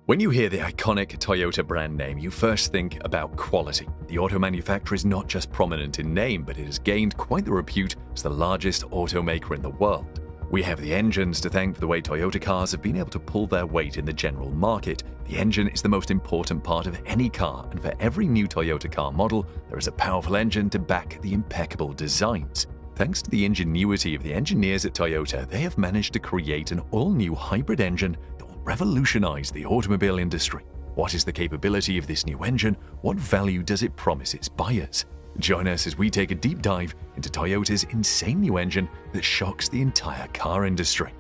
When you hear the iconic Toyota brand name, you first think about quality. The auto manufacturer is not just prominent in name, but it has gained quite the repute as the largest automaker in the world. We have the engines to thank for the way Toyota cars have been able to pull their weight in the general market. The engine is the most important part of any car, and for every new Toyota car model, there is a powerful engine to back the impeccable designs. Thanks to the ingenuity of the engineers at Toyota, they have managed to create an all-new hybrid engine that will revolutionize the automobile industry. What is the capability of this new engine? What value does it promise its buyers? Join us as we take a deep dive into Toyota's insane new engine that shocks the entire car industry.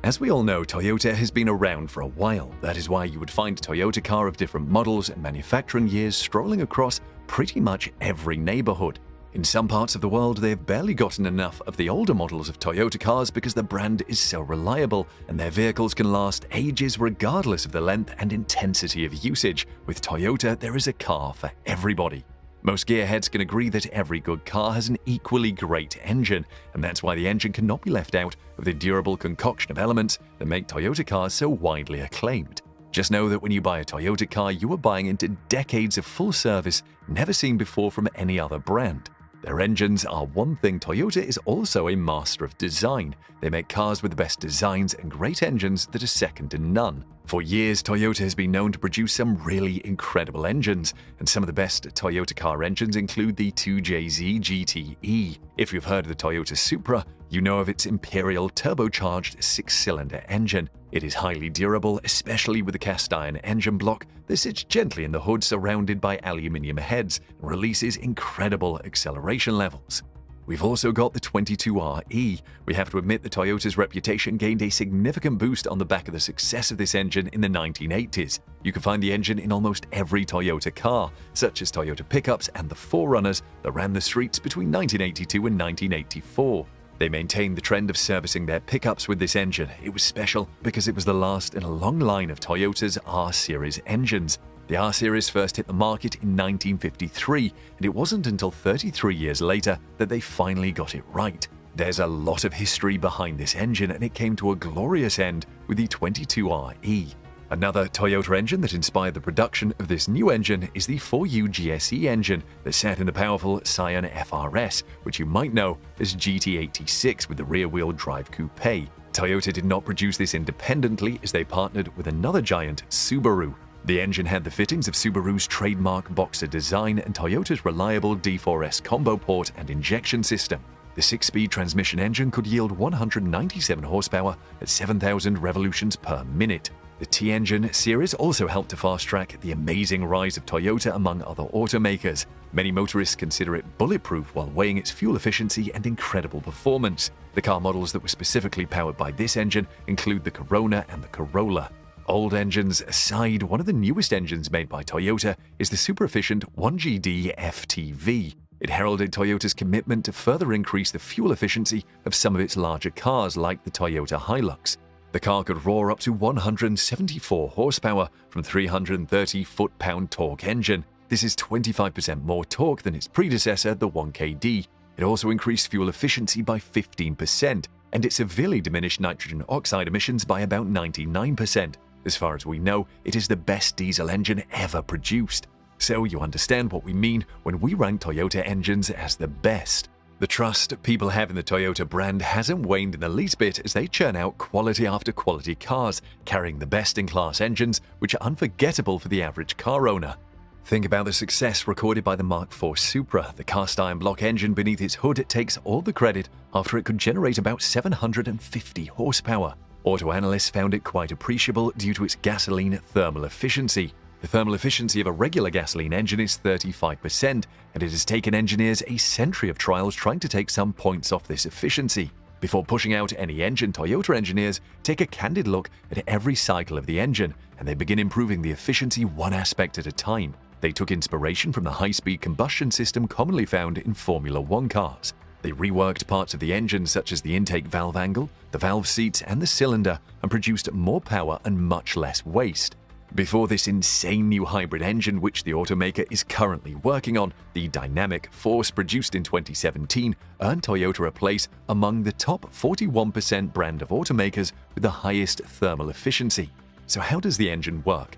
As we all know, Toyota has been around for a while. That is why you would find a Toyota car of different models and manufacturing years strolling across pretty much every neighborhood. In some parts of the world, they have barely gotten enough of the older models of Toyota cars because the brand is so reliable and their vehicles can last ages regardless of the length and intensity of usage. With Toyota, there is a car for everybody. Most gearheads can agree that every good car has an equally great engine, and that's why the engine cannot be left out of the durable concoction of elements that make Toyota cars so widely acclaimed. Just know that when you buy a Toyota car, you are buying into decades of full service never seen before from any other brand. Their engines are one thing. Toyota is also a master of design. They make cars with the best designs and great engines that are second to none. For years, Toyota has been known to produce some really incredible engines, and some of the best Toyota car engines include the 2JZ GT-E. If you've heard of the Toyota Supra, you know of its Imperial turbocharged 6-cylinder engine. It is highly durable, especially with the cast-iron engine block that sits gently in the hood surrounded by aluminium heads and releases incredible acceleration levels. We've also got the 22RE. We have to admit that Toyota's reputation gained a significant boost on the back of the success of this engine in the 1980s. You can find the engine in almost every Toyota car, such as Toyota pickups and the 4Runners that ran the streets between 1982 and 1984. They maintained the trend of servicing their pickups with this engine. It was special because it was the last in a long line of Toyota's R-Series engines. The R-Series first hit the market in 1953, and it wasn't until 33 years later that they finally got it right. There's a lot of history behind this engine, and it came to a glorious end with the 22RE. Another Toyota engine that inspired the production of this new engine is the 4U GSE engine that sat in the powerful Scion FRS, which you might know as GT86 with the rear-wheel drive coupe. Toyota did not produce this independently as they partnered with another giant, Subaru. The engine had the fittings of Subaru's trademark Boxer design and Toyota's reliable D4S combo port and injection system. The 6-speed transmission engine could yield 197 horsepower at 7,000 revolutions per minute. The T-Engine series also helped to fast-track the amazing rise of Toyota among other automakers. Many motorists consider it bulletproof while weighing its fuel efficiency and incredible performance. The car models that were specifically powered by this engine include the Corona and the Corolla. Old engines aside, one of the newest engines made by Toyota is the super-efficient 1GD FTV. It heralded Toyota's commitment to further increase the fuel efficiency of some of its larger cars like the Toyota Hilux. The car could roar up to 174 horsepower from 330 foot-pound torque engine. This is 25% more torque than its predecessor, the 1KD. It also increased fuel efficiency by 15%, and it severely diminished nitrogen oxide emissions by about 99%. As far as we know, it is the best diesel engine ever produced. So you understand what we mean when we rank Toyota engines as the best. The trust people have in the Toyota brand hasn't waned in the least bit as they churn out quality after quality cars, carrying the best-in-class engines which are unforgettable for the average car owner. Think about the success recorded by the Mark IV Supra. The cast-iron block engine beneath its hood takes all the credit after it could generate about 750 horsepower. Auto analysts found it quite appreciable due to its gasoline thermal efficiency. The thermal efficiency of a regular gasoline engine is 35%, and it has taken engineers a century of trials trying to take some points off this efficiency. Before pushing out any engine, Toyota engineers take a candid look at every cycle of the engine, and they begin improving the efficiency one aspect at a time. They took inspiration from the high-speed combustion system commonly found in Formula One cars. They reworked parts of the engine such as the intake valve angle, the valve seats, and the cylinder, and produced more power and much less waste. Before this insane new hybrid engine, which the automaker is currently working on, the Dynamic Force produced in 2017 earned Toyota a place among the top 41% brand of automakers with the highest thermal efficiency. So how does the engine work?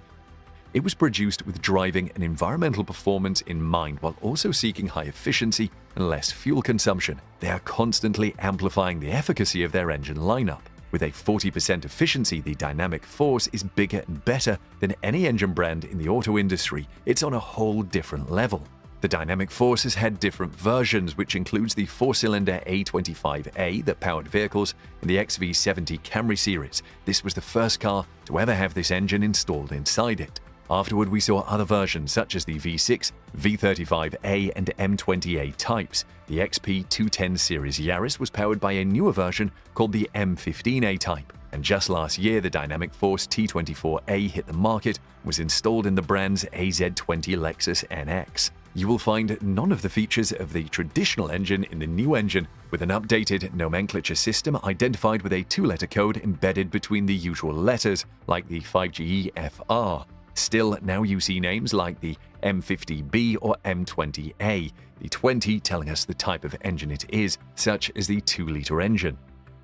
It was produced with driving and environmental performance in mind while also seeking high efficiency and less fuel consumption. They are constantly amplifying the efficacy of their engine lineup. With a 40% efficiency, the Dynamic Force is bigger and better than any engine brand in the auto industry. It's on a whole different level. The Dynamic Force has had different versions, which includes the 4-cylinder A25A that powered vehicles in the XV70 Camry series. This was the first car to ever have this engine installed inside it. Afterward, we saw other versions such as the V6, V35A and M20A types. The XP210 series Yaris was powered by a newer version called the M15A type. And just last year, the Dynamic Force T24A hit the market and was installed in the brand's AZ20 Lexus NX. You will find none of the features of the traditional engine in the new engine, with an updated nomenclature system identified with a 2-letter code embedded between the usual letters, like the 5GE-FR. Still, now you see names like the M50B or M20A, the 20 telling us the type of engine it is, such as the 2-liter engine.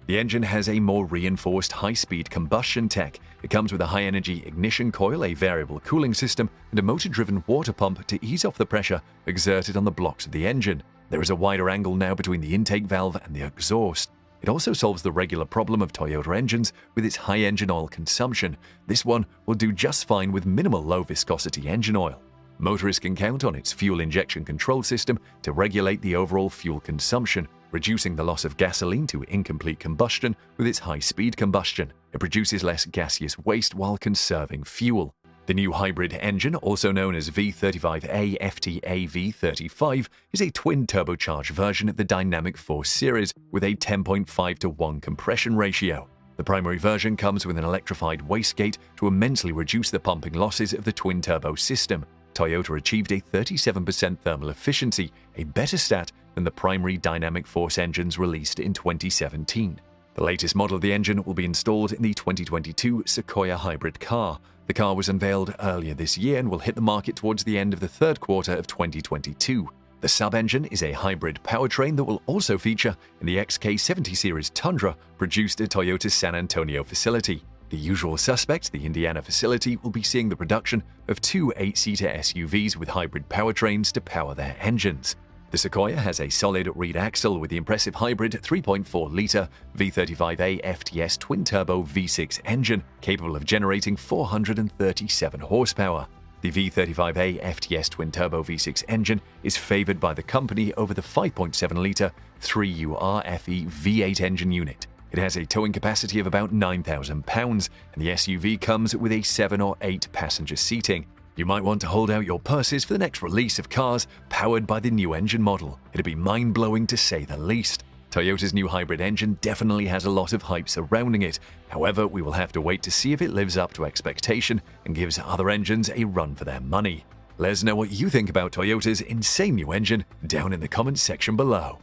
The engine has a more reinforced high-speed combustion tech. It comes with a high-energy ignition coil, a variable cooling system, and a motor-driven water pump to ease off the pressure exerted on the blocks of the engine. There is a wider angle now between the intake valve and the exhaust. It also solves the regular problem of Toyota engines with its high engine oil consumption. This one will do just fine with minimal low-viscosity engine oil. Motorists can count on its fuel injection control system to regulate the overall fuel consumption, reducing the loss of gasoline to incomplete combustion with its high-speed combustion. It produces less gaseous waste while conserving fuel. The new hybrid engine, also known as V35A FTA V35, is a twin-turbocharged version of the Dynamic Force series with a 10.5:1 compression ratio. The primary version comes with an electrified wastegate to immensely reduce the pumping losses of the twin-turbo system. Toyota achieved a 37% thermal efficiency, a better stat than the primary Dynamic Force engines released in 2017. The latest model of the engine will be installed in the 2022 Sequoia hybrid car. The car was unveiled earlier this year and will hit the market towards the end of the third quarter of 2022. The sub-engine is a hybrid powertrain that will also feature in the XK70 series Tundra produced at Toyota's San Antonio facility. The usual suspects, the Indiana facility, will be seeing the production of 2 8-seater SUVs with hybrid powertrains to power their engines. The Sequoia has a solid rear axle with the impressive hybrid 3.4-liter V35A FTS twin-turbo V6 engine, capable of generating 437 horsepower. The V35A FTS twin-turbo V6 engine is favored by the company over the 5.7-liter 3UR-FE V8 engine unit. It has a towing capacity of about 9,000 pounds, and the SUV comes with a 7 or 8 passenger seating. You might want to hold out your purses for the next release of cars powered by the new engine model. It'd be mind-blowing to say the least. Toyota's new hybrid engine definitely has a lot of hype surrounding it. However, we will have to wait to see if it lives up to expectation and gives other engines a run for their money. Let us know what you think about Toyota's insane new engine down in the comments section below.